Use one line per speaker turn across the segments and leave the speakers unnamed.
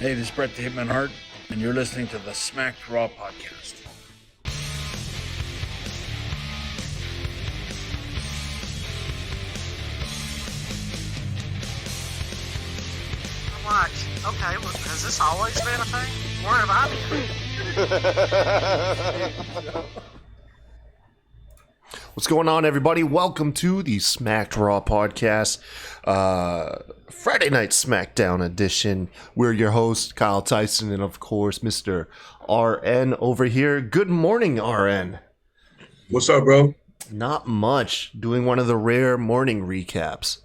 Hey, this is Brett the Hitman Hart, and you're listening to the Smacked Raw podcast.
Like, okay, well, has this always been a thing? Where have I been?
What's going on, everybody? Welcome to the Smacked Raw podcast, Friday night SmackDown edition. We're your hosts, Kyle Tyson, and of course, Mr. RN over here. Good morning, RN.
What's up, bro?
Not much. Doing one of the rare morning recaps.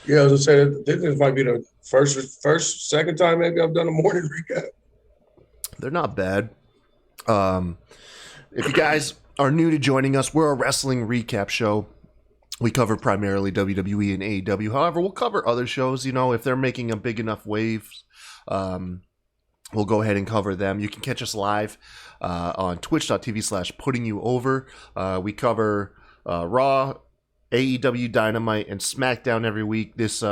Yeah, I was gonna say this might be the second time maybe I've done a morning recap.
They're not bad. If you guys are new to joining us, we're a wrestling recap show. We cover primarily WWE and AEW. However, we'll cover other shows. You know, if they're making a big enough waves, we'll go ahead and cover them. You can catch us live on twitch.tv/puttingyouover. We cover Raw, AEW Dynamite, and SmackDown every week. This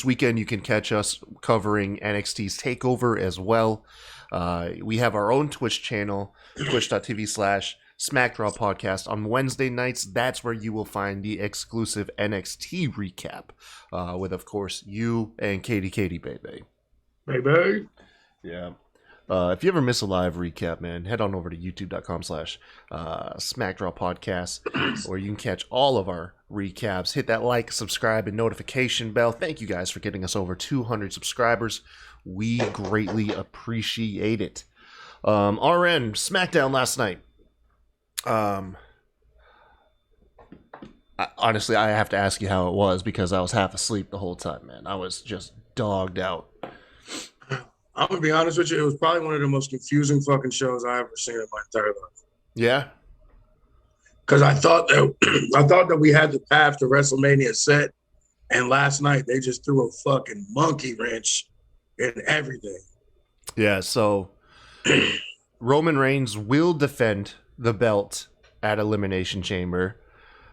weekend, you can catch us covering NXT's TakeOver as well. We have our own Twitch channel, twitch.tv/SmackDraw podcast. On Wednesday nights, that's where you will find the exclusive NXT recap with, of course, you and Katie Baby.
Baby.
Yeah. If you ever miss a live recap, man, head on over to youtube.com/SmackDraw podcast, where you can catch all of our recaps. Hit that like, subscribe, and notification bell. Thank you guys for getting us over 200 subscribers. We greatly appreciate it. RN, SmackDown last night. Honestly, I have to ask you how it was because I was half asleep the whole time, man. I was just dogged out.
I'm gonna be honest with you, it was probably one of the most confusing fucking shows I ever seen in my entire life.
Yeah?
Because I thought that we had the path to WrestleMania set, and last night they just threw a fucking monkey wrench in everything.
Yeah, so Roman Reigns will defend the belt at Elimination Chamber.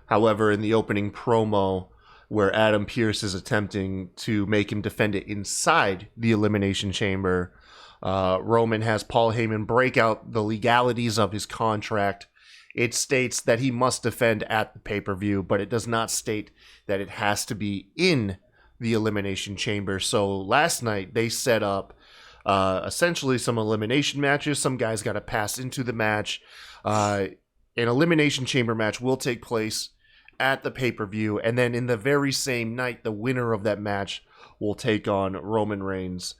However, in the opening promo where Adam Pearce is attempting to make him defend it inside the Elimination Chamber, Roman has Paul Heyman break out the legalities of his contract. It states that he must defend at the pay-per-view, but it does not state that it has to be in the Elimination Chamber. So last night they set up essentially some elimination matches. Some guys got to pass into the match. An Elimination Chamber match will take place at the pay-per-view, and then in the very same night, the winner of that match will take on Roman Reigns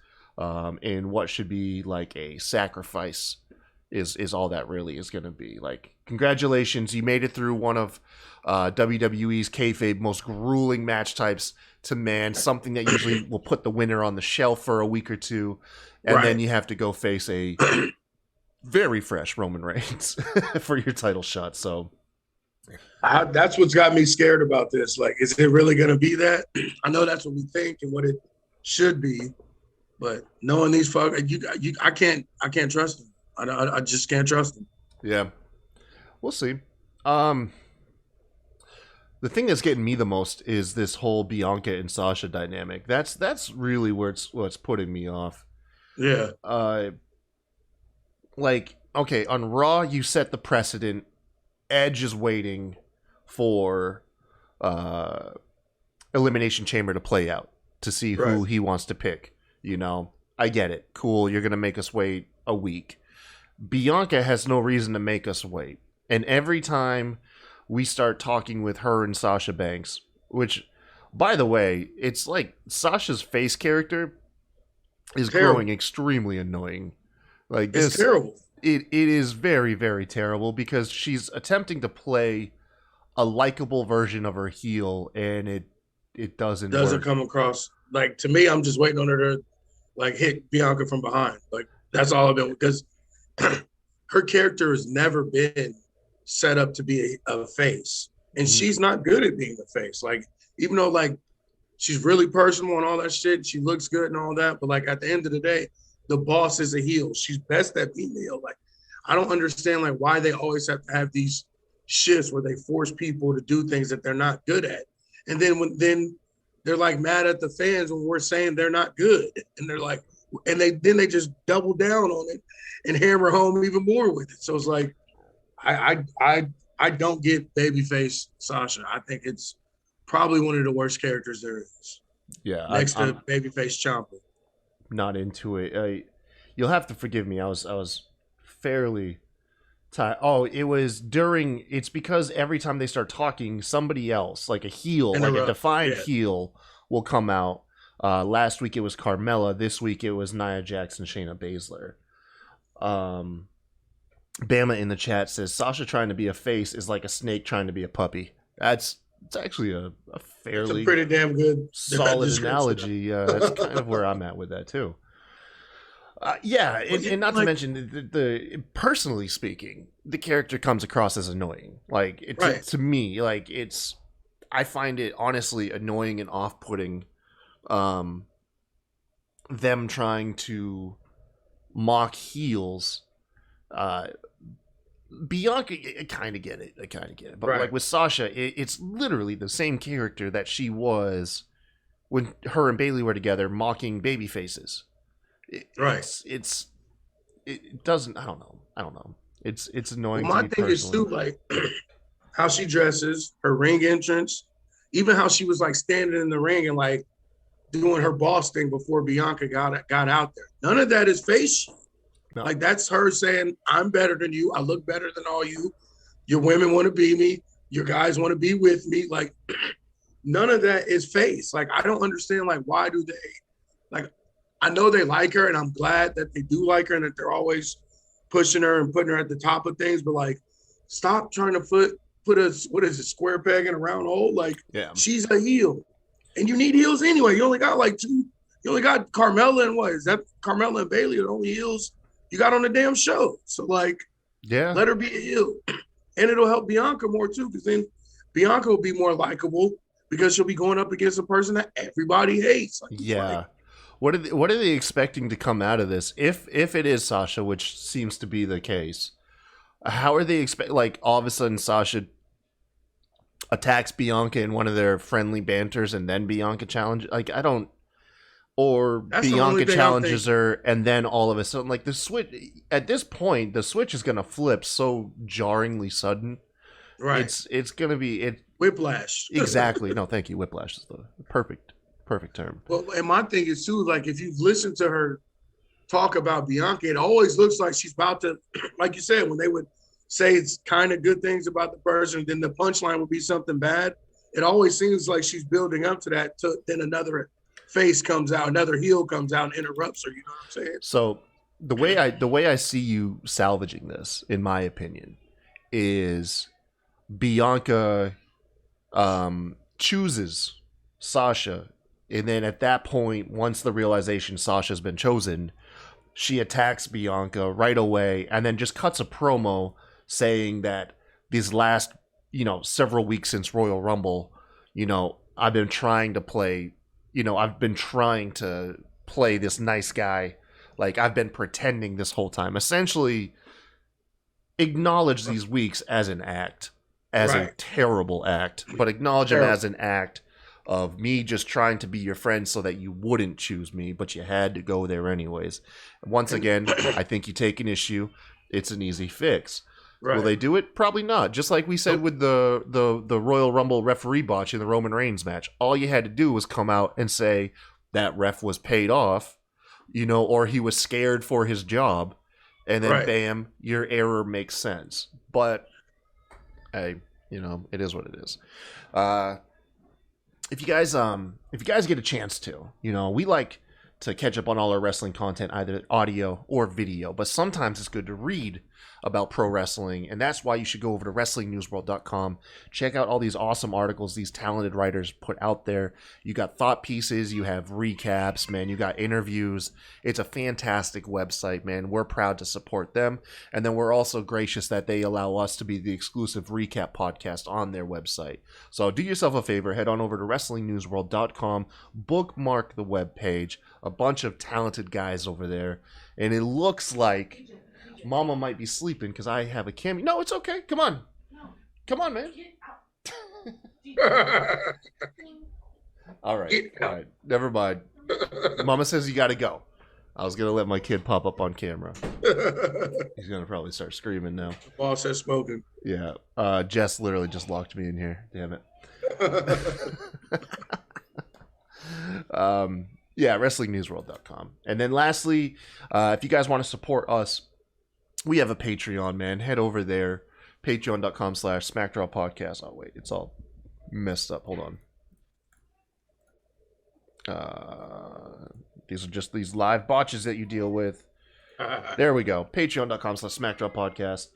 in what should be like a sacrifice is all that really is going to be. Like, congratulations, you made it through one of WWE's kayfabe most grueling match types to man, something that usually will put the winner on the shelf for a week or two, and then you have to go face a very fresh Roman Reigns for your title shot. So
That's what's got me scared about this. Like, is it really going to be that? I know that's what we think and what it should be, but knowing these fuckers, I can't trust them. I just can't trust them.
Yeah, we'll see. The thing that's getting me the most is this whole Bianca and Sasha dynamic. That's really what's putting me off.
Yeah.
Like, okay, on Raw, you set the precedent. Edge is waiting for Elimination Chamber to play out to see who he wants to pick. You know, I get it. Cool, you're going to make us wait a week. Bianca has no reason to make us wait. And every time we start talking with her and Sasha Banks, which, by the way, it's like Sasha's face character is growing extremely annoying. Like,
it's terrible.
It is very, very terrible because she's attempting to play a likable version of her heel, and it doesn't work.
Come across. Like, to me, I'm just waiting on her to like hit Bianca from behind. Like, that's all I've been, because her character has never been set up to be a face, and she's not good at being a face. Like, even though like she's really personal and all that shit, she looks good and all that, but like at the end of the day, the boss is a heel. She's best at being a heel. Like, I don't understand like why they always have to have these shifts where they force people to do things that they're not good at. And then when they're like mad at the fans when we're saying they're not good. And they're like, and they just double down on it and hammer home even more with it. So it's like, I don't get babyface Sasha. I think it's probably one of the worst characters there is.
Yeah,
next to babyface Ciampa.
Not into it. You'll have to forgive me. I was fairly tired. Oh, it was during. It's because every time they start talking, somebody else, like a heel, like a defined heel, will come out. Last week it was Carmella. This week it was Nia Jax and Shayna Baszler. Bama in the chat says Sasha trying to be a face is like a snake trying to be a puppy. It's actually a fairly
pretty damn good
solid analogy. That's kind of where I'm at with that too. And not to mention the personally speaking, the character comes across as annoying. Like to me, like I find it honestly annoying and off-putting. Them trying to mock heels. Bianca, I kind of get it. But like with Sasha, it's literally the same character that she was when her and Bayley were together, mocking baby faces. It doesn't. I don't know. It's annoying.
Well, my thing is too, like how she dresses, her ring entrance, even how she was like standing in the ring and like doing her boss thing before Bianca got out there. None of that is face. No. Like that's her saying, I'm better than you. I look better than all you. Your women want to be me. Your guys want to be with me. Like none of that is face. Like I don't understand. Like why do they? Like I know they like her, and I'm glad that they do like her, and that they're always pushing her and putting her at the top of things. But like, stop trying to put a square peg in a round hole. Like she's a heel, and you need heels anyway. You only got like two. You only got Carmella and what is that? Carmella and Bayley are the only heels you got on the damn show. So like, let her be a heel, and it'll help Bianca more too, because then Bianca will be more likable because she'll be going up against a person that everybody hates. Like,
what are they expecting to come out of this? If it is Sasha, which seems to be the case, how are they like all of a sudden Sasha attacks Bianca in one of their friendly banters and then Bianca challenges? Like I don't. Or that's Bianca challenges her, and then all of a sudden, like the switch. At this point, the switch is gonna flip so jarringly sudden.
Right.
It's gonna be
whiplash.
Exactly. No, thank you. Whiplash is the perfect term.
Well, and my thing is too, like if you've listened to her talk about Bianca, it always looks like she's about to, like you said, when they would say it's kind of good things about the person, then the punchline would be something bad. It always seems like she's building up to that. Then another face comes out, another heel comes out and interrupts her. You know what I'm saying?
So the way I see you salvaging this, in my opinion, is Bianca chooses Sasha, and then at that point, once the realization Sasha's been chosen, she attacks Bianca right away, and then just cuts a promo saying that these last several weeks since Royal Rumble, I've been trying to play. I've been trying to play this nice guy. Like, I've been pretending this whole time. Essentially, acknowledge these weeks as an act, as a terrible act, but acknowledge them as an act of me just trying to be your friend so that you wouldn't choose me, but you had to go there anyways. Once again, I think you take an issue. It's an easy fix. Right. Will they do it? Probably not. Just like we said with the Royal Rumble referee botch in the Roman Reigns match. All you had to do was come out and say that ref was paid off, or he was scared for his job, and then bam, your error makes sense. But hey, it is what it is. If you guys get a chance to, we like to catch up on all our wrestling content, either audio or video, but sometimes it's good to read about pro wrestling, and that's why you should go over to WrestlingNewsWorld.com. Check out all these awesome articles these talented writers put out there. You got thought pieces, you have recaps, man. You got interviews. It's a fantastic website, man. We're proud to support them, and then we're also gracious that they allow us to be the exclusive recap podcast on their website. So do yourself a favor, head on over to WrestlingNewsWorld.com, bookmark the webpage. A bunch of talented guys over there, and it looks like Mama might be sleeping because I have a cameo. No, it's okay. Come on. No. Come on, man. All right. Never mind. Mama says you got to go. I was gonna let my kid pop up on camera. He's gonna probably start screaming now.
The boss says smoking.
Yeah. Jess literally just locked me in here. Damn it. Yeah, WrestlingNewsWorld.com. And then lastly, if you guys want to support us, we have a Patreon, man. Head over there. Patreon.com/SmackDrawPodcast. Oh, wait. It's all messed up. Hold on. These are just these live botches that you deal with. There we go. Patreon.com/SmackDrawPodcast.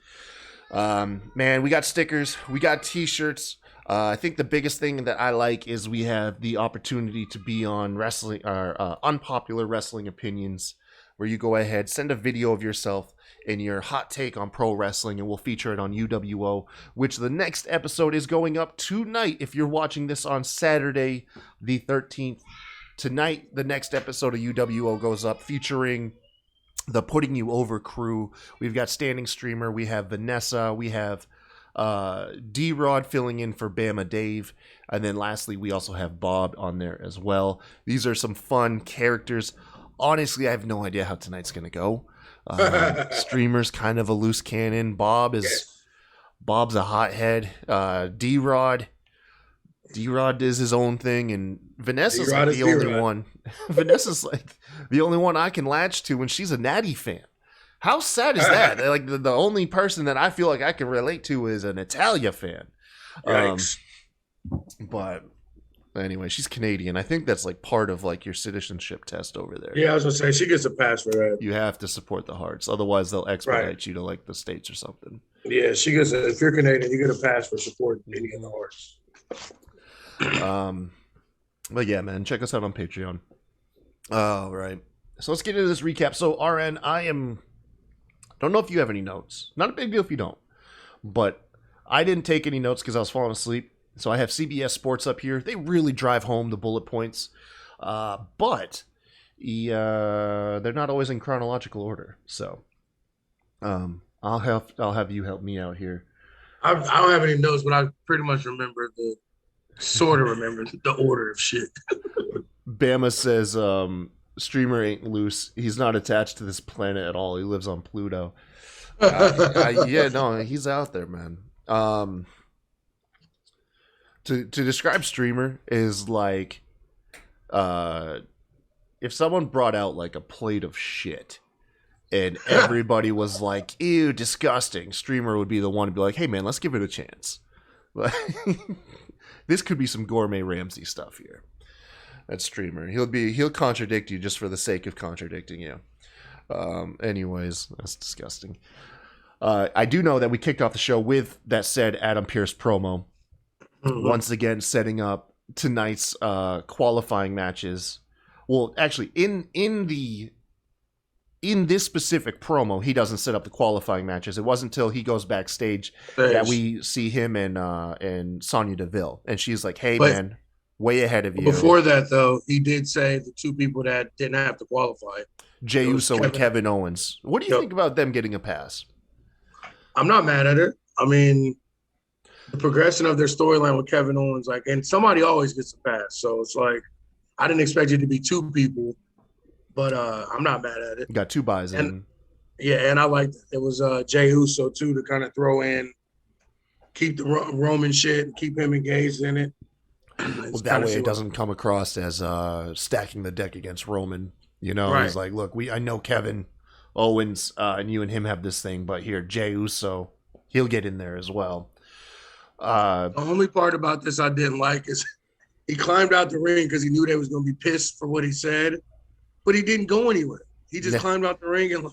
Man, we got stickers. We got t-shirts. I think the biggest thing that I like is we have the opportunity to be on wrestling, unpopular wrestling opinions, where you go ahead, send a video of yourself and your hot take on pro wrestling, and we'll feature it on UWO, which the next episode is going up tonight. If you're watching this on Saturday, the 13th, tonight, the next episode of UWO goes up featuring the Putting You Over crew. We've got Standing Streamer. We have Vanessa. We have D-Rod filling in for Bama Dave. And then lastly, we also have Bob on there as well. These are some fun characters. Honestly, I have no idea how tonight's going to go. Streamer's kind of a loose cannon. Bob's a hothead. D-Rod does his own thing, and Vanessa's like the only one. Vanessa's like the only one I can latch to, and she's a Natty fan. How sad is that? Like the only person that I feel like I can relate to is an Italia fan. But anyway, she's Canadian. I think that's like part of like your citizenship test over there.
Yeah, I was gonna say she gets a pass for that.
You have to support the Hearts, otherwise they'll expedite you to like the States or something.
Yeah, she gets if you're Canadian, you get a pass for supporting Indian Hearts.
But yeah, man, check us out on Patreon. All right, so let's get into this recap. So RN, don't know if you have any notes. Not a big deal if you don't, but I didn't take any notes because I was falling asleep. So I have CBS Sports up here. They really drive home the bullet points, but they're not always in chronological order. So I'll have you help me out here.
I don't have any notes, but I pretty much remember the order of shit.
Bama says Streamer ain't loose. He's not attached to this planet at all. He lives on Pluto. Yeah, no, he's out there, man. To describe Streamer is like if someone brought out like a plate of shit and everybody was like, ew, disgusting, Streamer would be the one to be like, hey man, let's give it a chance. This could be some gourmet Ramsay stuff here. That's Streamer. He'll contradict you just for the sake of contradicting you. Anyways, that's disgusting. I do know that we kicked off the show with that said Adam Pearce promo. Mm-hmm. Once again, setting up tonight's qualifying matches. Well, actually, in this specific promo, he doesn't set up the qualifying matches. It wasn't until he goes backstage that we see him and Sonya Deville, and she's like, "Hey, man, way ahead of you."
Before that, though, he did say the two people that didn't have to qualify,
Jey Uso and Kevin Owens. What do you think about them getting a pass?
I'm not mad at it. I mean, the progression of their storyline with Kevin Owens, like, and somebody always gets a pass. So it's like, I didn't expect it to be two people, but I'm not mad at it.
Got two buys in.
Yeah, and I liked it. It was Jey Uso, too, to kind of throw in, keep the Roman shit, keep him engaged in it.
Well, that way it doesn't come across as stacking the deck against Roman. You know, right. He's like, look, I know Kevin Owens and you and him have this thing, but here, Jey Uso, he'll get in there as well.
The only part about this I didn't like is he climbed out the ring because he knew they was going to be pissed for what he said, but he didn't go anywhere. He just climbed out the ring and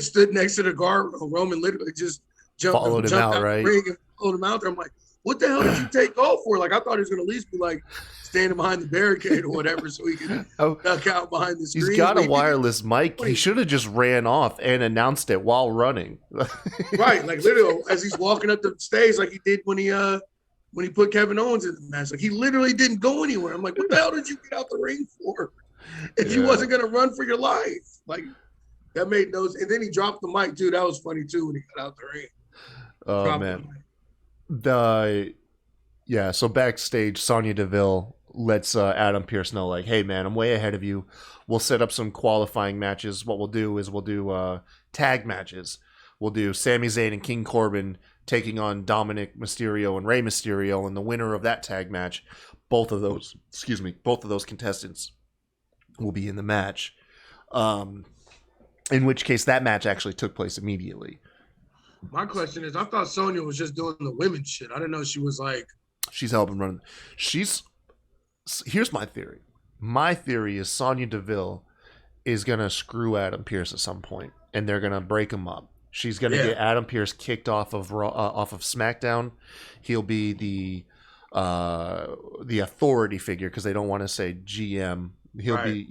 stood next to the guard. Roman literally just jumped out right? The ring and followed him out there. I'm like, what the hell did you take off for? Like, I thought he was going to at least be like standing behind the barricade or whatever so he could duck out behind the screen.
He's got a wireless mic. He should have just ran off and announced it while running.
Right, like literally as he's walking up the stage like he did when he put Kevin Owens in the match. Like, he literally didn't go anywhere. I'm like, what the hell did you get out the ring for if you wasn't going to run for your life? Like, that made no sense. And then he dropped the mic, too. That was funny, too, when he got out the ring.
Oh, man. So backstage, Sonya Deville lets Adam Pearce know, like, hey, man, I'm way ahead of you. We'll set up some qualifying matches. What we'll do is we'll do tag matches. We'll do Sami Zayn and King Corbin taking on Dominic Mysterio and Rey Mysterio, and the winner of that tag match, both of those contestants will be in the match. In which case, that match actually took place immediately.
My question is, I thought Sonya was just doing the women's shit. I didn't know she was like...
She's helping run. Here's my theory. My theory is Sonya Deville is going to screw Adam Pearce at some point, and they're going to break him up. She's going to get Adam Pearce kicked off of SmackDown. He'll be the authority figure because they don't want to say GM. He'll be,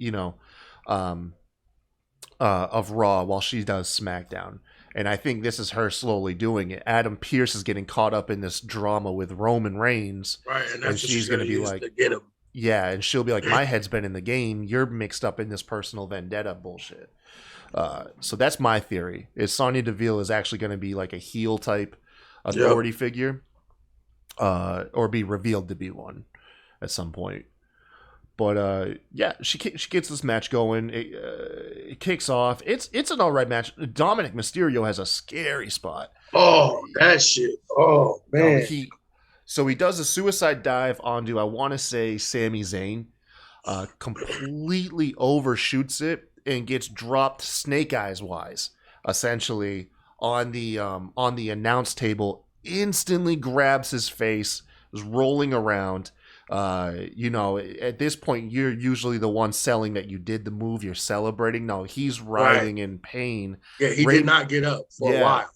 of Raw while she does SmackDown. And I think this is her slowly doing it. Adam Pearce is getting caught up in this drama with Roman Reigns.
Right, and that's
she's going to be like,
to get him.
Yeah, and she'll be like, my head's been in the game. You're mixed up in this personal vendetta bullshit. So that's my theory. Is Sonya Deville is actually going to be like a heel type authority figure, or be revealed to be one at some point. But she gets this match going. It kicks off. It's an all right match. Dominic Mysterio has a scary spot.
Oh, that shit. Oh man.
He does a suicide dive onto, I want to say, Sami Zayn. Completely overshoots it and gets dropped snake eyes wise, essentially on the announce table. Instantly grabs his face, is rolling around. At this point, you're usually the one selling that you did the move. You're celebrating. No, he's writhing in pain.
Yeah, he did not get up for a while.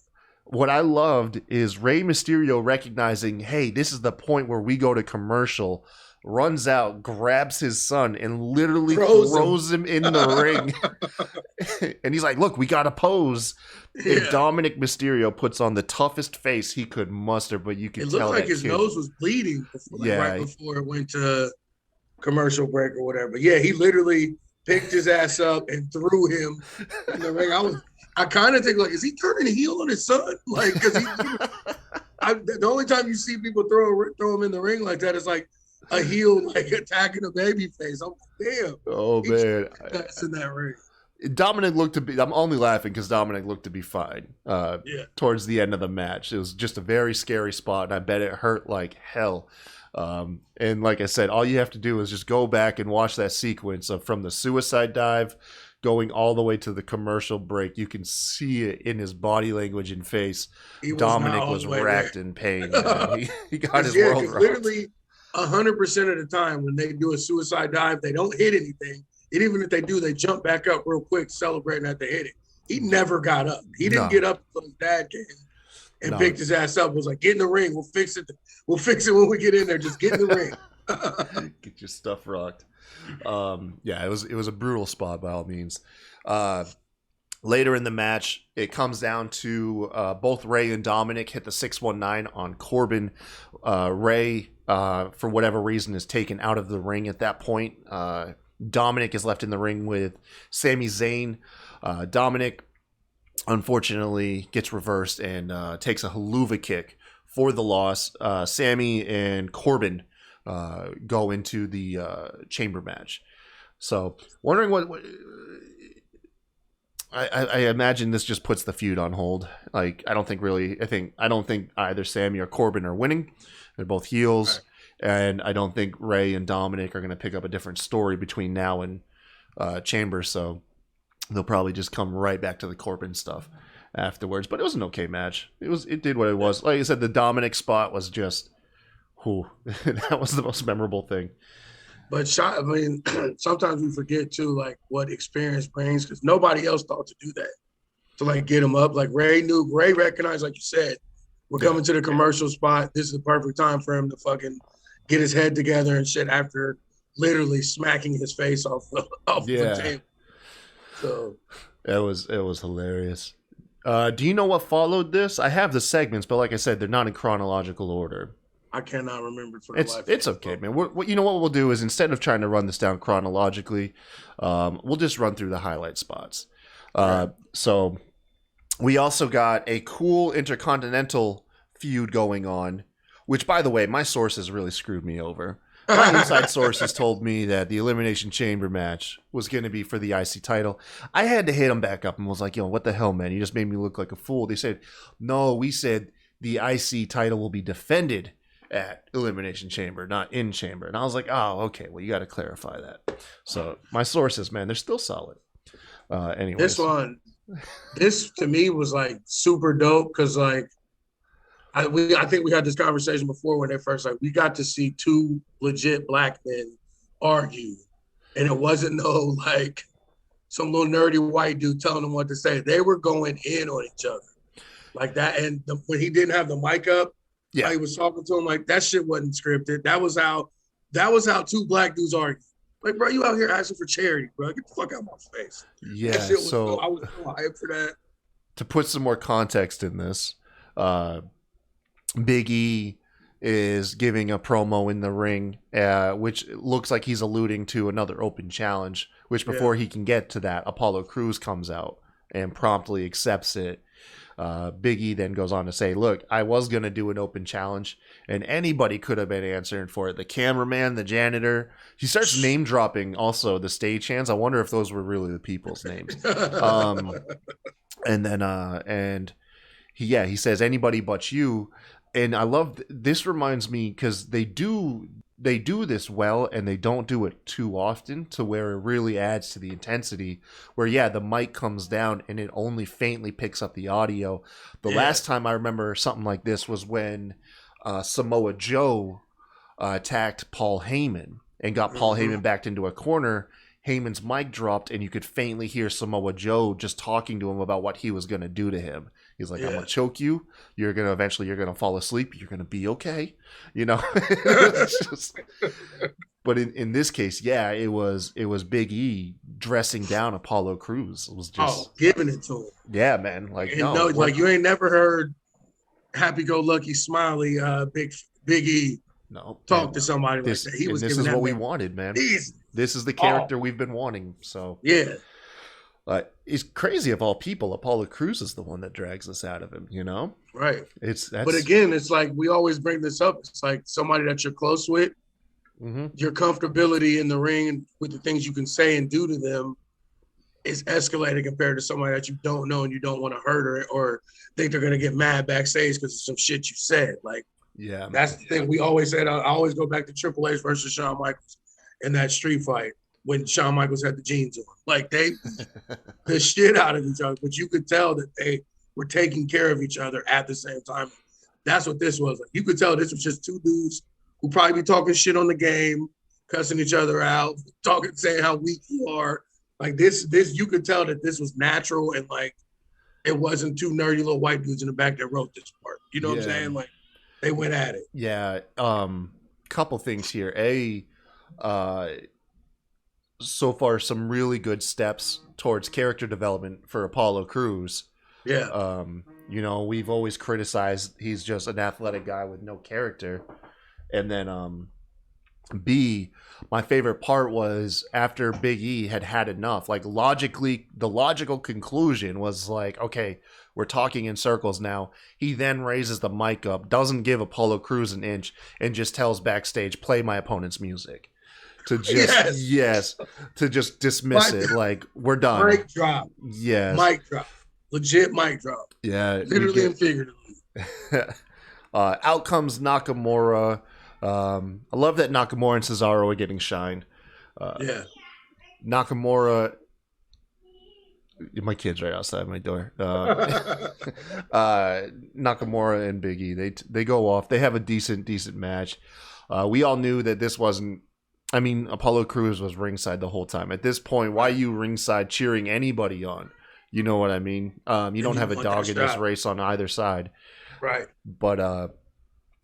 What I loved is Rey Mysterio recognizing, hey, this is the point where we go to commercial, runs out, grabs his son, and literally throws him in the ring. And he's like, look, we got to pose. Yeah. And Dominic Mysterio puts on the toughest face he could muster, but you could tell
it looked like his nose was bleeding right before it went to commercial break or whatever. But yeah, he literally picked his ass up and threw him in the ring. I kind of think, like, is he turning heel on his son? Like, because the only time you see people throw him in the ring like that is like a heel, like attacking a baby face. I'm like, damn.
Oh man,
that's in that ring.
Dominic looked to be. I'm only laughing because Dominic looked to be fine. Towards the end of the match, it was just a very scary spot, and I bet it hurt like hell. And like I said, all you have to do is just go back and watch that sequence from the suicide dive going all the way to the commercial break. You can see it in his body language and face. Dominic was racked in pain. He got his world rocked.
Literally 100% of the time when they do a suicide dive, they don't hit anything. And even if they do, they jump back up real quick, celebrating that they hit it. He never got up. He didn't get up until his dad came and picked his ass up. Was like, get in the ring. We'll fix it. We'll fix it when we get in there. Just get in the ring.
Get your stuff rocked. It was a brutal spot by all means. Later in the match, it comes down to both Rey and Dominic hit the 619 on Corbin. Rey, for whatever reason, is taken out of the ring at that point. Dominic is left in the ring with Sami Zayn. Dominic, unfortunately, gets reversed and takes a haluva kick for the loss. Sami and Corbin go into the chamber match. So, wondering what I imagine this just puts the feud on hold. Like, I don't think either Sami or Corbin are winning. They're both heels. Right. And I don't think Rey and Dominic are going to pick up a different story between now and Chamber. So they'll probably just come right back to the Corbin stuff afterwards. But it was an okay match. It did what it was. Like I said, the Dominic spot was just, that was the most memorable thing.
But sometimes we forget too, like what experience brings, because nobody else thought to do that, to like get him up. Like Rey recognized, like you said, we're coming to the commercial spot. This is the perfect time for him to fucking get his head together and shit after literally smacking his face off the table. So
it was hilarious. Do you know what followed this? I have the segments, but like I said, they're not in chronological order.
I cannot remember for the life.
It's okay, man. You know what we'll do is, instead of trying to run this down chronologically, we'll just run through the highlight spots. Right. So we also got a cool intercontinental feud going on, which, by the way, my sources really screwed me over. My inside sources told me that the Elimination Chamber match was going to be for the IC title. I had to hit him back up and was like, yo, what the hell, man? You just made me look like a fool. They said, no, we said the IC title will be defended at Elimination Chamber, not in Chamber. And I was like, oh, okay, well, you got to clarify that. So my sources, man, they're still solid. Anyways.
This to me was like super dope because like, I think we had this conversation before when they first like we got to see two legit black men argue, and it wasn't no like some little nerdy white dude telling them what to say. They were going in on each other like that. And when he didn't have the mic up, he was talking to him like that shit wasn't scripted. That was how two black dudes argue. Like, bro, you out here asking for charity, bro. Get the fuck out of my face.
Yeah.
That shit was I was so hyped for that.
To put some more context in this, Big E is giving a promo in the ring, which looks like he's alluding to another open challenge, which before he can get to that, Apollo Crews comes out and promptly accepts it. Big E then goes on to say, look, I was going to do an open challenge and anybody could have been answering for it. The cameraman, the janitor. He starts name dropping also the stagehands. I wonder if those were really the people's names. And then, he says anybody but you. And I love this. Reminds me because they do this well and they don't do it too often to where it really adds to the intensity where the mic comes down and it only faintly picks up the audio. The last time I remember something like this was when Samoa Joe attacked Paul Heyman and got Paul Heyman backed into a corner. Heyman's mic dropped and you could faintly hear Samoa Joe just talking to him about what he was going to do to him. He's like, I'm going to choke you. You're going to fall asleep. You're going to be okay. You know, but in this case, it was Big E dressing down Apollo Crews. It was just
giving it to him.
Yeah, man. Like,
like you ain't never heard happy-go-lucky, smiley, Big E talk to somebody like that. He was
this
giving
is
that
what we
man.
wanted, man. This is the character we've been wanting. So it's crazy of all people. Apollo Crews is the one that drags us out of him. You know,
right?
But
again, it's like we always bring this up. It's like somebody that you're close with, your comfortability in the ring with the things you can say and do to them is escalated compared to somebody that you don't know and you don't want to hurt or think they're gonna get mad backstage because of some shit you said. Like, that's the thing we always said. I always go back to Triple H versus Shawn Michaels in that street fight when Shawn Michaels had the jeans on. Like, they the shit out of each other, but you could tell that they were taking care of each other at the same time. That's what this was. Like, you could tell this was just two dudes who probably be talking shit on the game, cussing each other out, saying how weak you are. Like, this you could tell that this was natural and like it wasn't two nerdy little white dudes in the back that wrote this part. You know what I'm saying? Like, they went at it.
Yeah. Couple things here. So far, some really good steps towards character development for Apollo Crews.
Yeah.
We've always criticized he's just an athletic guy with no character. And then B, my favorite part was after Big E had enough. Like, logically, the logical conclusion was like, okay, we're talking in circles now. He then raises the mic up, doesn't give Apollo Crews an inch, and just tells backstage, play my opponent's music. To just to just dismiss it. Like, we're done.
Mic drop.
Yes.
Mic drop. Legit mic drop.
Yeah.
Literally and figuratively.
Out comes Nakamura. I love that Nakamura and Cesaro are getting shine. Nakamura. My kid's right outside my door. Nakamura and Big E, they go off. They have a decent match. We all knew that this wasn't. I mean, Apollo Crews was ringside the whole time. At this point, why are you ringside cheering anybody on? You know what I mean? You don't have a dog in this race on either side.
Right.
But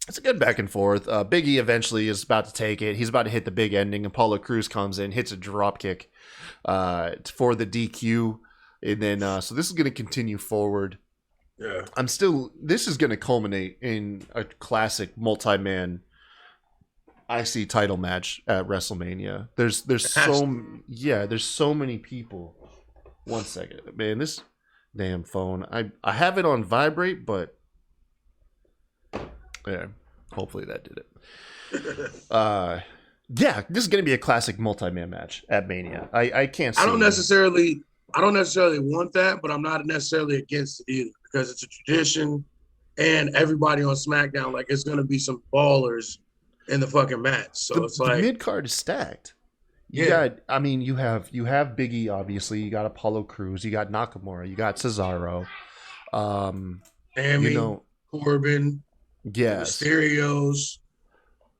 it's a good back and forth. Big E eventually is about to take it. He's about to hit the big ending. Apollo Crews comes in, hits a drop kick for the DQ. And then, so this is going to continue forward.
Yeah.
This is going to culminate in a classic multi-man IC title match at WrestleMania. There's so many people. One second, man. This damn phone. I have it on vibrate, but yeah. Hopefully that did it. Yeah, this is going to be a classic multi-man match at Mania. I can't see.
I don't necessarily want that, but I'm not necessarily against it either because it's a tradition, and everybody on SmackDown, like, it's going to be some ballers in the fucking match. So it's like
the mid card is stacked. You have Big E, obviously. You got Apollo Crews. You got Nakamura. You got Cesaro.
Sammy, Corbin,
yes,
Mysterios,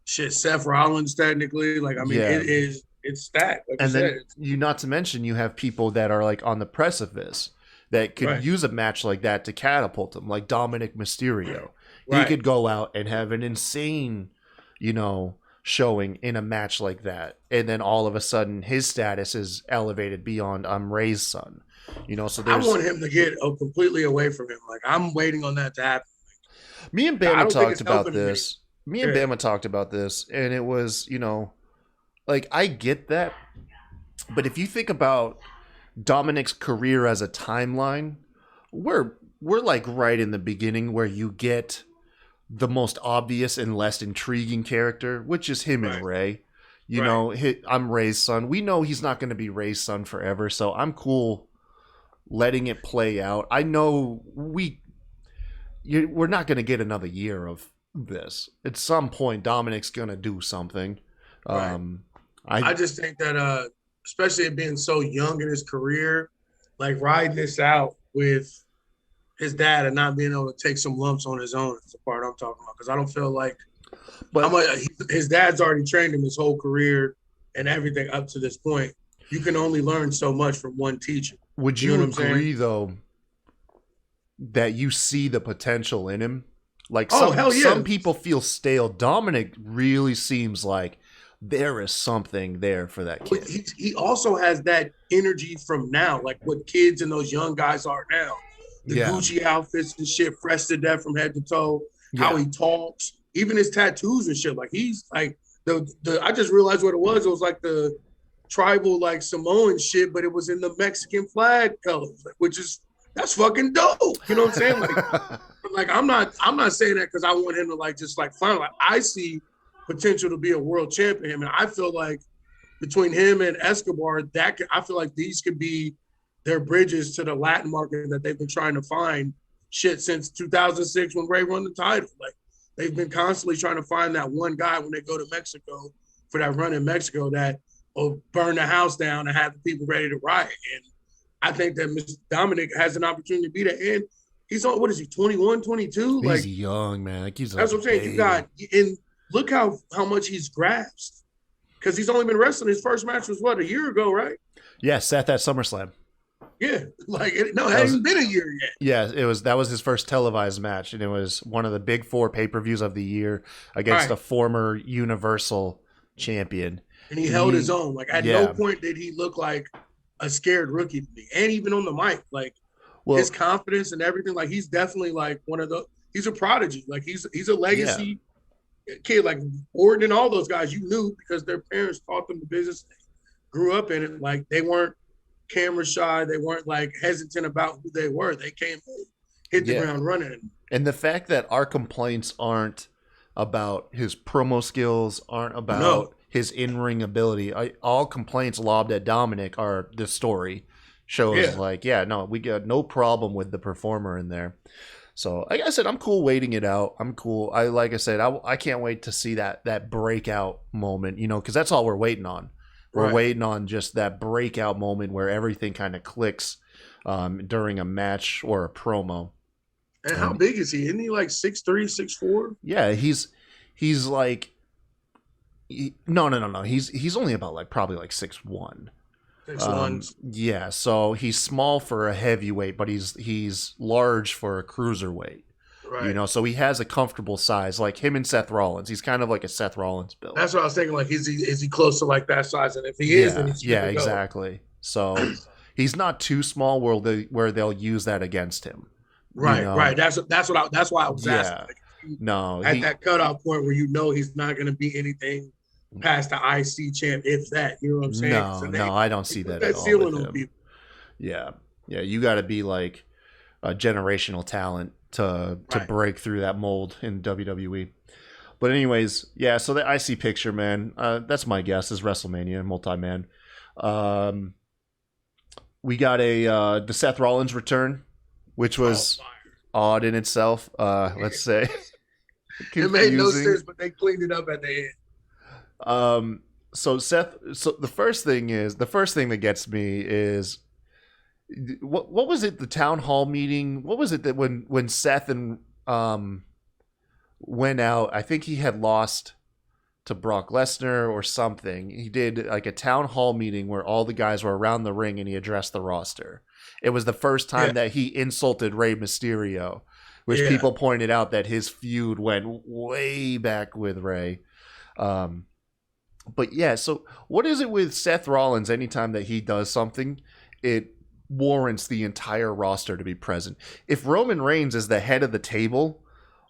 Seth Rollins. Technically, like, I mean, it's stacked. Like,
and then not to mention you have people that are like on the precipice that could use a match like that to catapult them, like Dominic Mysterio. He could go out and have an insane, showing in a match like that, and then all of a sudden his status is elevated beyond I'm Ray's son. So
I want him to get completely away from him. Like, I'm waiting on that to happen.
Me and Bama talked about this. Bama talked about this, and it was, like, I get that, but if you think about Dominic's career as a timeline, we're like right in the beginning where you get the most obvious and less intriguing character, which is him and Ray. I'm Ray's son. We know he's not going to be Ray's son forever, so I'm cool letting it play out. I know we're not going to get another year of this. At some point, Dominic's going to do something. I
just think that, especially it being so young in his career, like riding this out with his dad and not being able to take some lumps on his own is the part I'm talking about. Because I don't feel like his dad's already trained him his whole career and everything up to this point. You can only learn so much from one teacher.
Would you agree, though, that you see the potential in him? Like, some people feel stale. Dominic really seems like there is something there for that kid.
He also has that energy from now, like what kids and those young guys are now. The Gucci outfits and shit, fresh to death from head to toe. How he talks, even his tattoos and shit. Like, he's like I just realized what it was. It was like the tribal, like, Samoan shit, but it was in the Mexican flag colors, which is that's fucking dope. You know what I'm saying? Like I'm not saying that because I want him to just finally. Like, I see potential to be a world champion, and I feel like between him and Escobar, I feel like these could be their bridges to the Latin market that they've been trying to find since 2006 when Ray won the title. Like, they've been constantly trying to find that one guy when they go to Mexico for that run in Mexico that will burn the house down and have the people ready to riot. And I think that Mr. Dominic has an opportunity to be there. And he's on, 21, 22?
He's young, man.
That's what I'm saying. And look how much he's grasped. Because he's only been wrestling. His first match was a year ago, right?
Yeah, Seth at SummerSlam.
Yeah, it hasn't been a year yet.
Yeah, that was his first televised match, and it was one of the big 4 pay-per-views of the year against a former Universal champion.
And he held his own. Like, at no point did he look like a scared rookie to me. And even on the mic, his confidence and everything, like, he's definitely like he's a prodigy. Like, he's a legacy kid. Like, Orton and all those guys, you knew because their parents taught them the business. They grew up in it. Like, they weren't camera shy. They weren't hesitant about who they were. They came hit the ground running.
And the fact that our complaints aren't about his promo skills, aren't about his in-ring ability. All complaints lobbed at Dominic are the story. Shows we got no problem with the performer in there. So like I said, I'm cool waiting it out. I'm cool. I can't wait to see that breakout moment, because that's all we're waiting on. We're waiting on just that breakout moment where everything kind of clicks during a match or a promo.
And how big is he? Isn't he like 6'3", 6'4"?
Yeah, he's like no. He's only about probably 6'1".
6'1".
Yeah, so he's small for a heavyweight, but he's large for a cruiserweight. Right. So he has a comfortable size, like him and Seth Rollins. He's kind of like a Seth Rollins build.
That's what I was thinking. Like, is he close to that size? And if he is, then he's
exactly. So he's not too small where they'll use that against him.
Right. That's why I was asking. At that cutoff point where he's not going to be anything past the IC champ, if that. You know what I'm saying?
No, I don't see that at all with him. Yeah. You got to be like a generational talent to break through that mold in WWE. But anyways, yeah. So the IC picture, man. That's my guess. Is WrestleMania multi-man. We got the Seth Rollins return, which was odd in itself. Let's say
it made no sense, but they cleaned it up at the end.
So the first thing that gets me is what was it? The town hall meeting. What was it that when Seth and went out? I think he had lost to Brock Lesnar or something. He did like a town hall meeting where all the guys were around the ring and he addressed the roster. It was the first time that he insulted Rey Mysterio, which people pointed out that his feud went way back with Rey. But yeah, so what is it with Seth Rollins? Anytime that he does something, it warrants the entire roster to be present. If Roman Reigns is the head of the table,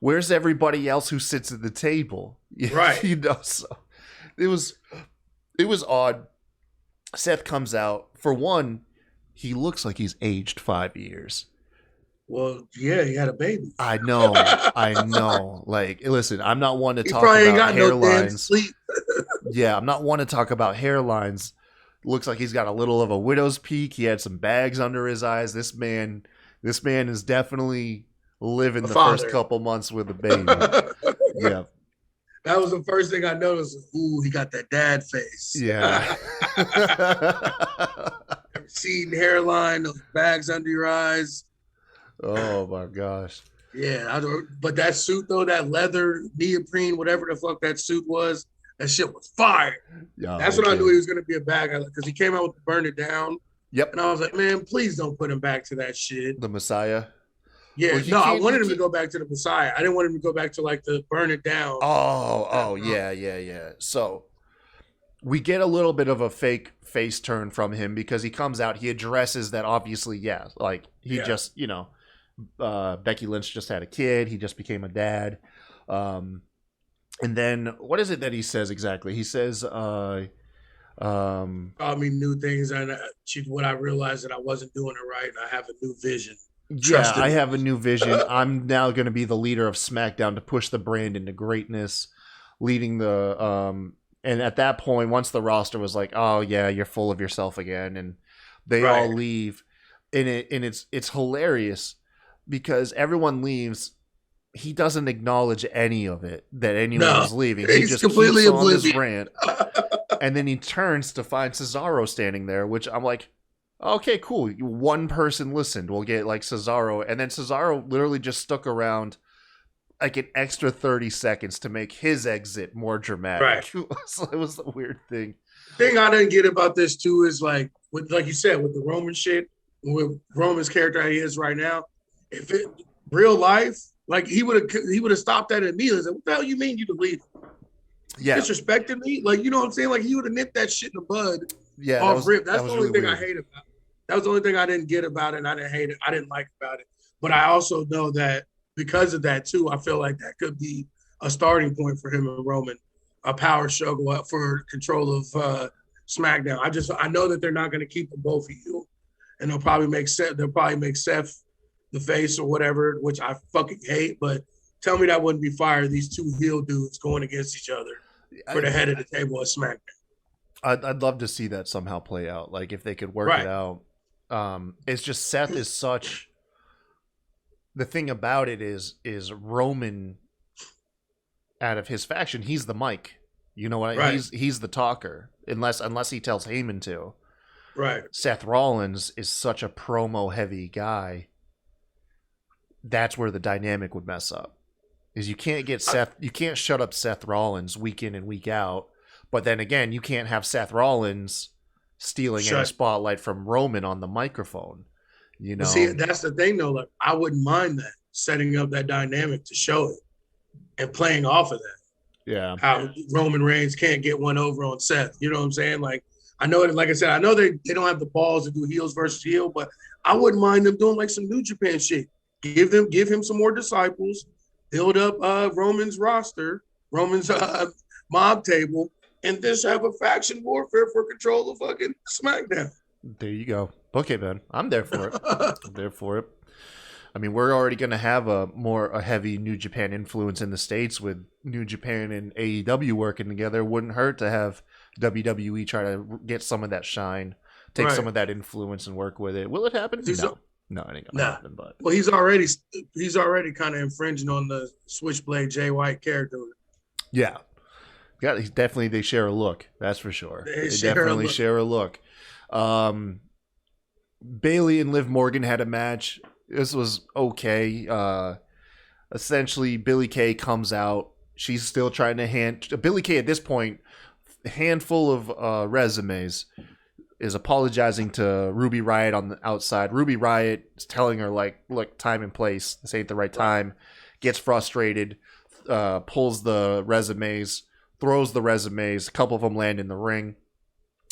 where's everybody else who sits at the table?
Right.
So it was odd. Seth comes out. For one, he looks like he's aged 5 years.
Well, yeah, he had a baby.
I know. Like, listen, I'm not one to talk
probably
about
ain't got
hairlines.
no damn sleep.
Yeah, I'm not one to talk about hairlines. Looks like he's got a little of a widow's peak. He had some bags under his eyes. This man is definitely living the first couple months with a baby. Yeah.
That was the first thing I noticed. Ooh, he got that dad face.
Yeah.
Receding hairline, those bags under your eyes.
Oh my gosh.
Yeah, but that suit though, that leather neoprene, whatever the fuck that suit was, that shit was fire. Yeah, that's when I knew he was gonna be a bad guy because he came out with the Burn It Down.
Yep.
And I was like, man, please don't put him back to that shit.
The Messiah.
Yeah, well, I wanted him to go back to the Messiah. I didn't want him to go back to like the Burn It Down.
Yeah. So we get a little bit of a fake face turn from him because he comes out, he addresses that obviously, just, Becky Lynch just had a kid. He just became a dad. And then what is it that he says exactly? He says, taught
me new things, and what I realized that I wasn't doing it right, and I have a new vision.
I have a new vision. I'm now going to be the leader of SmackDown to push the brand into greatness, leading the and at that point, once the roster was like, "Oh yeah, you're full of yourself again," and they all leave, and it's hilarious because everyone leaves. He doesn't acknowledge any of it that anyone was leaving. He just completely keeps on this rant, and then he turns to find Cesaro standing there, which I'm like, okay, cool. One person listened. We'll get like Cesaro. And then Cesaro literally just stuck around like an extra 30 seconds to make his exit more dramatic. Right. So it was a weird thing.
The thing I didn't get about this too is like you said, with the Roman shit, with Roman's character how he is right now, if it real life, like he would have stopped that immediately. Like, what the hell you mean you the leader?
Yeah.
Disrespecting me? Like, you know what I'm saying? Like he would have nipped that shit in the bud.
Yeah.
Off rip. That's the only thing I hate about it. That was the only thing I didn't get about it, and I didn't hate it. I didn't like about it. But I also know that because of that, too, I feel like that could be a starting point for him and Roman, a power struggle for control of SmackDown. I know that they're not going to keep them both heel, and they'll probably make Seth the face or whatever, which I fucking hate. But tell me that wouldn't be fire, these two heel dudes going against each other for the head of the table at SmackDown.
I'd love to see that somehow play out. Like if they could work it out. It's just Seth is such. The thing about it is Roman, out of his faction, he's the mic. You know what? He's the talker, unless he tells Heyman to.
Right.
Seth Rollins is such a promo heavy guy. That's where the dynamic would mess up. Is you can't get you can't shut up Seth Rollins week in and week out. But then again, you can't have Seth Rollins stealing any spotlight from Roman on the microphone. You know,
see, that's the thing though. Like, I wouldn't mind that, setting up that dynamic to show it and playing off of that.
Yeah.
How Roman Reigns can't get one over on Seth. You know what I'm saying? Like, I know it, like I said, I know they don't have the balls to do heels versus heel, but I wouldn't mind them doing like some New Japan shit. Give him some more disciples, build up Roman's roster, Roman's mob table, and just have a faction warfare for control of fucking SmackDown.
There you go. Okay, man. I'm there for it. I'm there for it. I mean, we're already going to have a heavy New Japan influence in the States with New Japan and AEW working together. It wouldn't hurt to have WWE try to get some of that shine, take some of that influence and work with it. Will it happen? No, it ain't gonna happen. But
he's already kind of infringing on the Switchblade Jay White character.
Yeah, they share a look. That's for sure. They definitely share a look. Bailey and Liv Morgan had a match. This was okay. Essentially, Billie Kay comes out. She's still trying to Billie Kay at this point, a handful of resumes, is apologizing to Ruby Riott on the outside. Ruby Riott is telling her, like, look, time and place. This ain't the right time. Gets frustrated, pulls the resumes, throws the resumes. A couple of them land in the ring.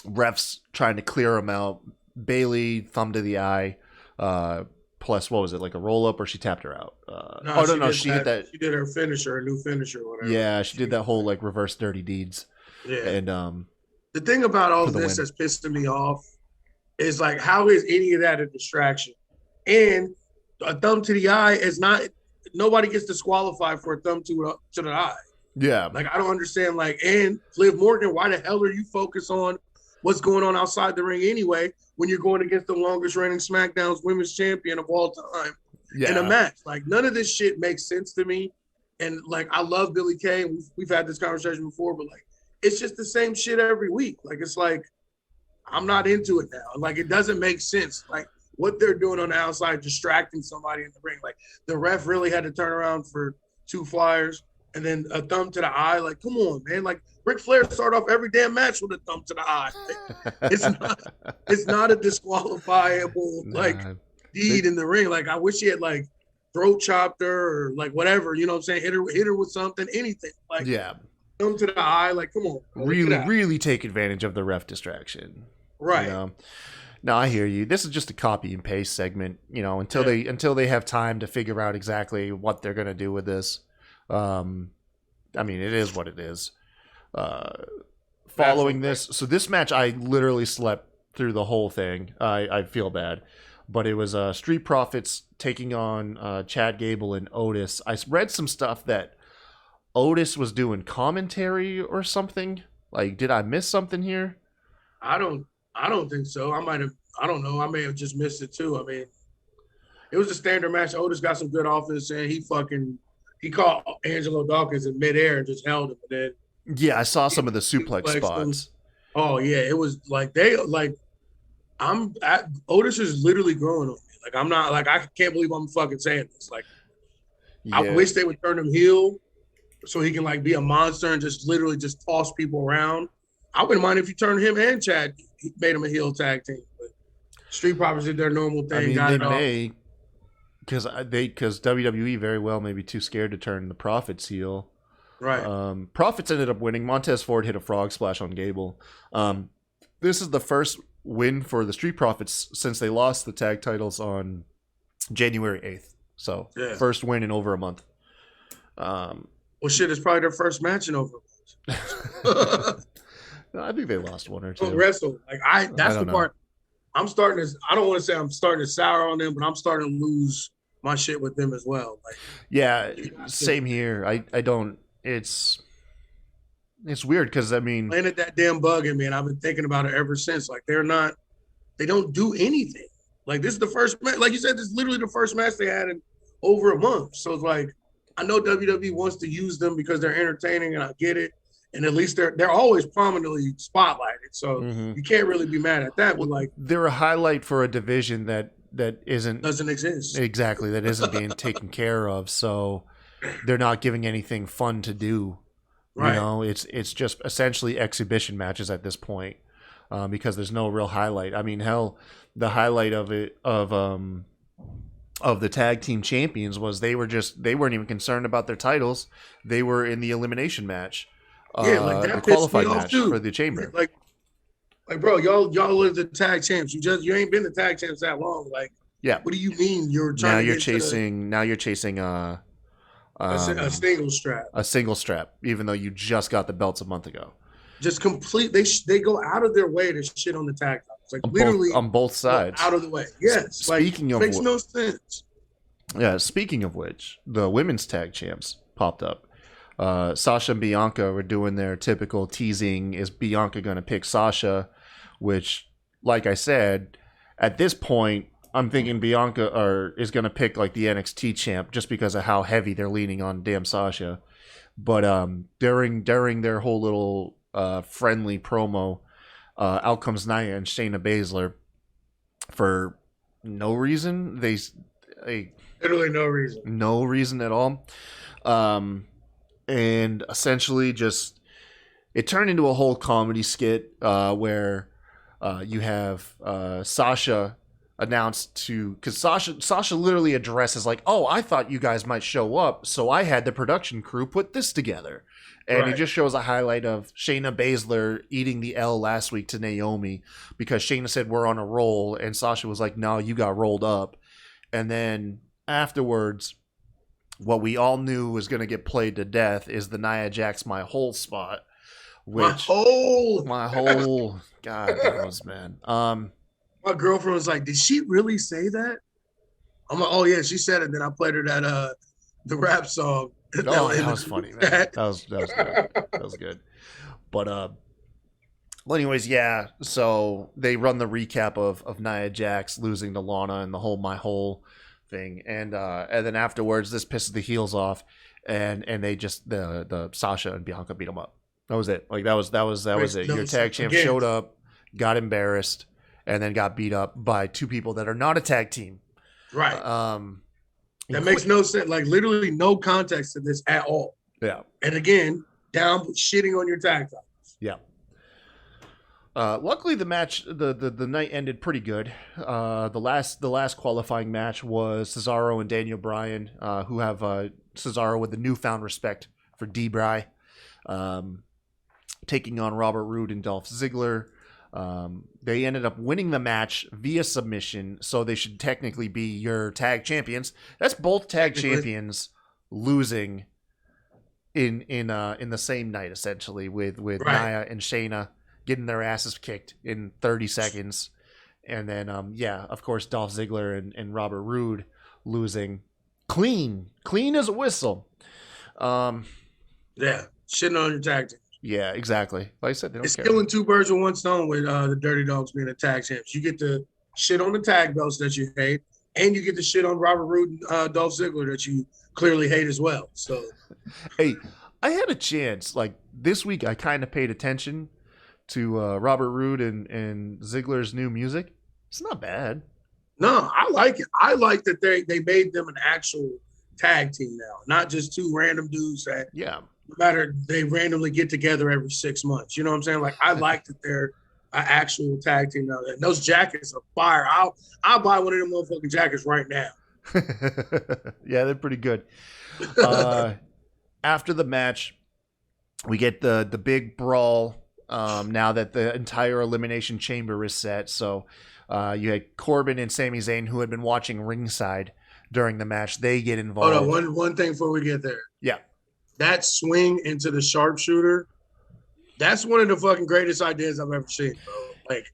Refs trying to clear them out. Bailey, thumb to the eye. Plus, what was it, like a roll up, or she tapped her out? She hit that. She
did her finisher, a new finisher, whatever.
Yeah, she did that whole like reverse dirty deeds.
Yeah,
and
the thing about all this that's pissing me off is like, how is any of that a distraction? And a thumb to the eye is not. Nobody gets disqualified for a thumb to the eye.
Yeah,
like I don't understand. Like, and Liv Morgan, why the hell are you focused on what's going on outside the ring anyway, when you're going against the longest reigning SmackDown's women's champion of all time in a match? Like, none of this shit makes sense to me. And like, I love Billie Kay. We've had this conversation before, but like, it's just the same shit every week. Like, it's like, I'm not into it now. Like, it doesn't make sense. Like, what they're doing on the outside, distracting somebody in the ring. Like, the ref really had to turn around for 2 flyers and then a thumb to the eye. Like, come on, man. Like, Ric Flair start off every damn match with a thumb to the eye. It's not a disqualifiable deed in the ring. Like, I wish he had like throat chopped her or like whatever, you know what I'm saying? Hit her with something, anything. Like, thumb to the eye. Like, come on, bro.
Really take advantage of the ref distraction.
Right.
You know? No, I hear you. This is just a copy and paste segment, you know, until they have time to figure out exactly what they're gonna do with this. I mean, it is what it is. Following this, so this match, I literally slept through the whole thing. I feel bad, but it was Street Profits taking on Chad Gable and Otis. I read some stuff that Otis was doing commentary or something. Like, did I miss something here?
I don't think so. I don't know. I may have just missed it too. I mean, it was a standard match. Otis got some good offense, and he caught Angelo Dawkins in midair and just held him. And then
I saw some of the suplex spots.
Oh yeah, it was like Otis is literally growing on me. Like, I'm not like, I can't believe I'm fucking saying this. Like, I wish they would turn him heel so he can like be a monster and just literally just toss people around. I wouldn't mind if you turned him and Chad, made him a heel tag team. But Street Profits did their normal thing.
I mean, they may, because WWE very well may be too scared to turn the Profits heel.
Right.
Profits ended up winning. Montez Ford hit a frog splash on Gable. This is the first win for the Street Profits since they lost the tag titles on January 8th. So first win in over a month.
Well, shit, it's probably their first match in over a month.
No, I think they lost one or two.
Wrestle. Like, that's the part. I'm starting to, I don't want to say I'm starting to sour on them, but I'm starting to lose my shit with them as well. Like,
yeah, same here. I don't. It's weird because, I mean,
planted that damn bug in me, and I've been thinking about it ever since. Like, they don't do anything. Like, this is the first match. Like you said, this is literally the first match they had in over a month. So it's like, I know WWE wants to use them because they're entertaining, and I get it. And at least they're always prominently spotlighted. So you can't really be mad at that. But like,
they're a highlight for a division that
doesn't exist.
Exactly. That isn't being taken care of. So they're not giving anything fun to do. Right. You know, it's just essentially exhibition matches at this point, because there's no real highlight. I mean, hell, the highlight of the tag team champions was they weren't even concerned about their titles. They were in the elimination match.
Like that
the qualified match for the chamber.
Like, bro, y'all are the tag champs. You ain't been the tag champs that long. Like, what do you mean you're trying?
Now you're chasing a
single strap.
A single strap, even though you just got the belts a month ago.
Just complete. They go out of their way to shit on the tag titles. Like, literally
on both sides,
out of the way. Yes.
Speaking
of, makes no sense.
Yeah, speaking of which, the women's tag champs popped up. Sasha and Bianca were doing their typical teasing. Is Bianca going to pick Sasha? Which, like I said, at this point, I'm thinking Bianca is going to pick like the NXT champ just because of how heavy they're leaning on damn Sasha. But during their whole little friendly promo, out comes Nia and Shayna Baszler for no reason. They
Literally no reason.
No reason at all. And essentially just it turned into a whole comedy skit where you have Sasha announced because Sasha literally addresses like, oh, I thought you guys might show up, so I had the production crew put this together. And It just shows a highlight of Shayna Baszler eating the L last week to Naomi because Shayna said we're on a roll, and Sasha was like, no, you got rolled up. And then afterwards, what we all knew was going to get played to death is the Nia Jax My Whole spot. Which, my whole God knows, man.
My girlfriend was like, did she really say that? I'm like, oh yeah, she said it. Then I played her that the rap song.
That was funny, man. That was good. That was good. But well, anyways, yeah. So they run the recap of Nia Jax losing to Lana and the whole My Whole thing, and then afterwards, this pisses the heels off, and they just the Sasha and Bianca beat them up. That was it. Like that was it. Your tag champ showed up, got embarrassed, and then got beat up by two people that are not a tag team.
Right. That makes no sense. Like literally no context to this at all.
Yeah.
And again, down shitting on your tag titles.
Yeah. Luckily, the match, the night ended pretty good. The last qualifying match was Cesaro and Daniel Bryan, who have Cesaro with the newfound respect for D-Bry, taking on Robert Roode and Dolph Ziggler. They ended up winning the match via submission, so they should technically be your tag champions. That's both tag champions losing in the same night, essentially, with Nia and Shayna getting their asses kicked in 30 seconds. And then, of course, Dolph Ziggler and Robert Roode losing clean as a whistle.
Yeah, shitting on your tag team.
Yeah, exactly. Like I said, they don't
it's
care.
killing two birds with one stone with the Dirty Dogs being the tag champs. You get to shit on the tag belts that you hate, and you get to shit on Robert Roode and Dolph Ziggler that you clearly hate as well. So,
hey, I had a chance. Like this week, I kind of paid attention to Robert Roode and Ziggler's new music. It's not bad.
No, I like it. I like that they made them an actual tag team now, not just two random dudes that no matter they randomly get together every 6 months. You know what I'm saying? Like I like that they're an actual tag team now. And those jackets are fire. I'll buy one of them motherfucking jackets right now.
Yeah, they're pretty good. After the match, we get the big brawl. Now that the entire Elimination Chamber is set, so you had Corbin and Sami Zayn, who had been watching ringside during the match. They get involved.
Hold on, one thing before we get there.
Yeah.
That swing into the sharpshooter, that's one of the fucking greatest ideas I've ever seen, bro. Like,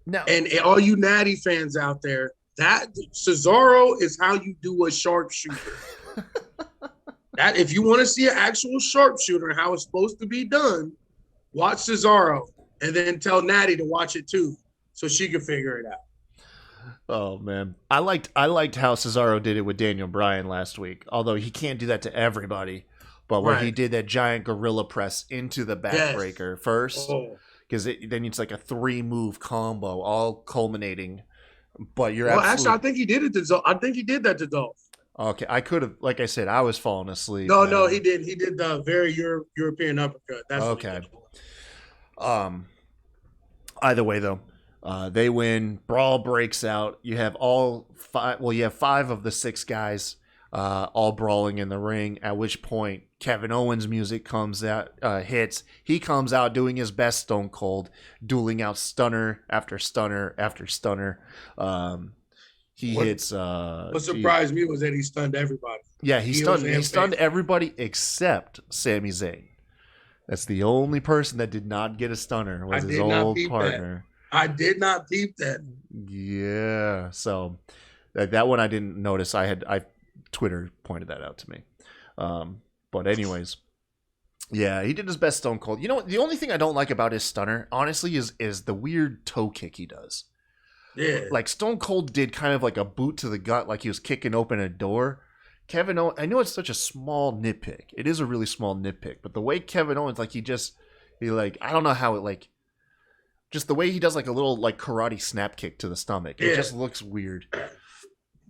no.
And all you Natty fans out there, that Cesaro is how you do a sharpshooter. That if you want to see an actual sharpshooter and how it's supposed to be done, watch Cesaro and then tell Natty to watch it too, so she can figure it out.
Oh man, I liked how Cesaro did it with Daniel Bryan last week. Although he can't do that to everybody, but when he did that giant gorilla press into the backbreaker first, because then it's like a 3-move combo, all culminating. But you're
actually, I think he did it to. I think he did that to Dolph.
Okay, I could have, like I said, I was falling asleep.
No, he did. He did the very European uppercut. That's
okay. Either way, though, they win. Brawl breaks out. You have you have 5 of the 6 guys all brawling in the ring. At which point, Kevin Owens' music comes out, hits. He comes out doing his best Stone Cold, dueling out stunner after stunner after stunner. Hits.
What surprised me was that he stunned everybody.
Yeah, he stunned everybody except Sami Zayn. That's the only person that did not get a stunner was his old partner.
I did not peep that.
Yeah, so that one I didn't notice. I Twitter pointed that out to me. But anyways, yeah, he did his best Stone Cold. You know what? The only thing I don't like about his stunner, honestly, is the weird toe kick he does.
Yeah.
Like Stone Cold did kind of like a boot to the gut, like he was kicking open a door. Kevin Owens, I know it's such a small nitpick. It is a really small nitpick, but the way Kevin Owens, like I don't know how it like, just the way he does like a little like karate snap kick to the stomach. It just looks weird.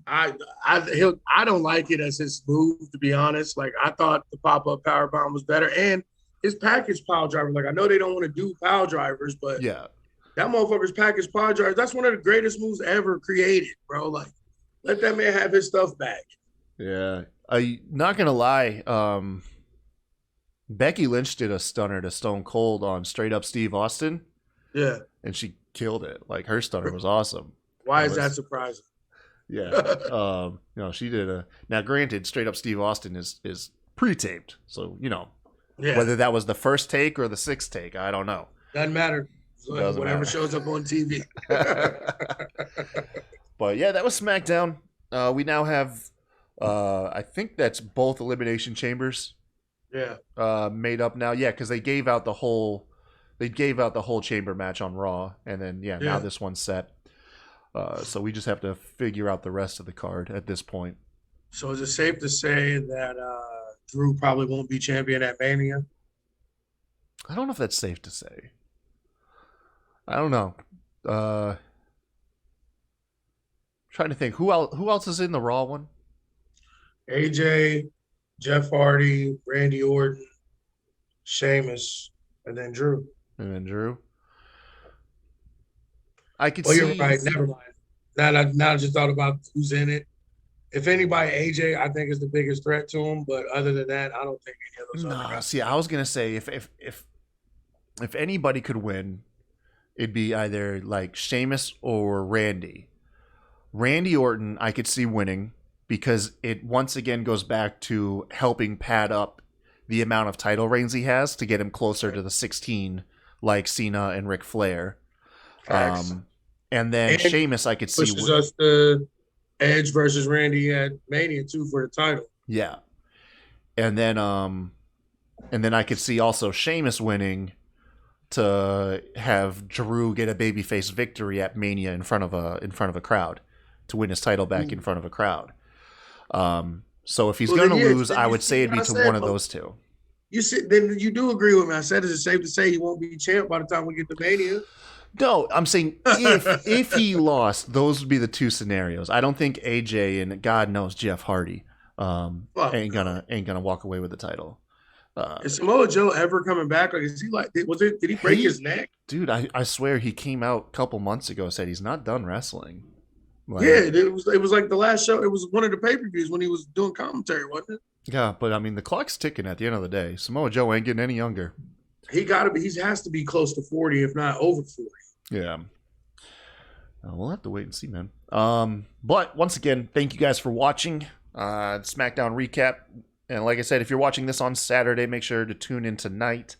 I don't like it as his move, to be honest. Like, I thought the pop-up power bomb was better, and his package pile driver. Like, I know they don't want to do pile drivers, but
yeah,
that motherfucker's package pile driver. That's one of the greatest moves ever created, bro. Like, let that man have his stuff back.
Yeah, I not gonna lie. Becky Lynch did a stunner to Stone Cold on Straight Up Steve Austin.
Yeah,
and she killed it. Like her stunner was awesome.
Why is that surprising?
Yeah, she did a. Now, granted, Straight Up Steve Austin is pre-taped, so whether that was the first take or the sixth take, I don't know.
Doesn't matter.
Doesn't
Whatever
matter.
shows up on TV.
But yeah, that was SmackDown. We now have. I think that's both Elimination Chambers.
Yeah.
Made up now. Yeah, because they gave out the whole chamber match on Raw, and then now this one's set. So we just have to figure out the rest of the card at this point.
So is it safe to say that Drew probably won't be champion at Mania?
I don't know if that's safe to say. I don't know. Trying to think who else is in the Raw one.
AJ, Jeff Hardy, Randy Orton, Sheamus, and then Drew.
I could see.
You're right. Never mind. Now I just thought about who's in it. If anybody, AJ, I think is the biggest threat to him. But other than that, I don't think any of those.
No,
other guys.
see, I was gonna say if anybody could win, it'd be either like Sheamus or Randy. Randy Orton, I could see winning because it once again goes back to helping pad up the amount of title reigns he has to get him closer to the 16, like Cena and Ric Flair. And then Sheamus, I could see
pushes us to Edge versus Randy at Mania 2 for the title.
Yeah, and then I could see also Sheamus winning to have Drew get a babyface victory at Mania in front of a crowd to win his title back in front of a crowd. So if he's going to lose, I would say it'd be to one of those two.
Then you do agree with me. I said, is it safe to say he won't be champ by the time we get to Mania?
No, I'm saying if he lost, those would be the two scenarios. I don't think AJ and God knows Jeff Hardy ain't gonna walk away with the title.
Is Samoa Joe ever coming back? Like, is he like? Did he break his neck?
Dude, I swear he came out a couple months ago, said he's not done wrestling.
Like, yeah, it was like the last show. It was one of the pay-per-views when he was doing commentary, wasn't it?
Yeah, but I mean the clock's ticking at the end of the day. Samoa Joe ain't getting any younger.
He has to be close to 40, if not over 40.
Yeah. We'll have to wait and see, man. But once again, thank you guys for watching SmackDown recap. And like I said, if you're watching this on Saturday, make sure to tune in tonight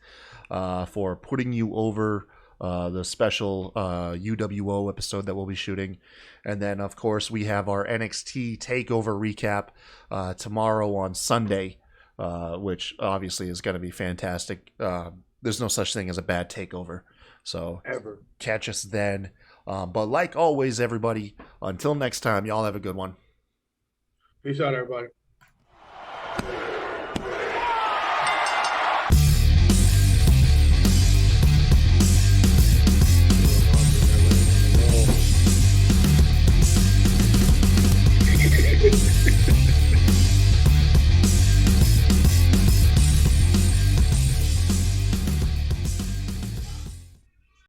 for Putting You Over, the special UWO episode that we'll be shooting. And then, of course, we have our NXT TakeOver recap tomorrow on Sunday, which obviously is going to be fantastic. There's no such thing as a bad takeover. So catch us then. But like always, everybody, until next time, y'all have a good one.
Peace out, everybody.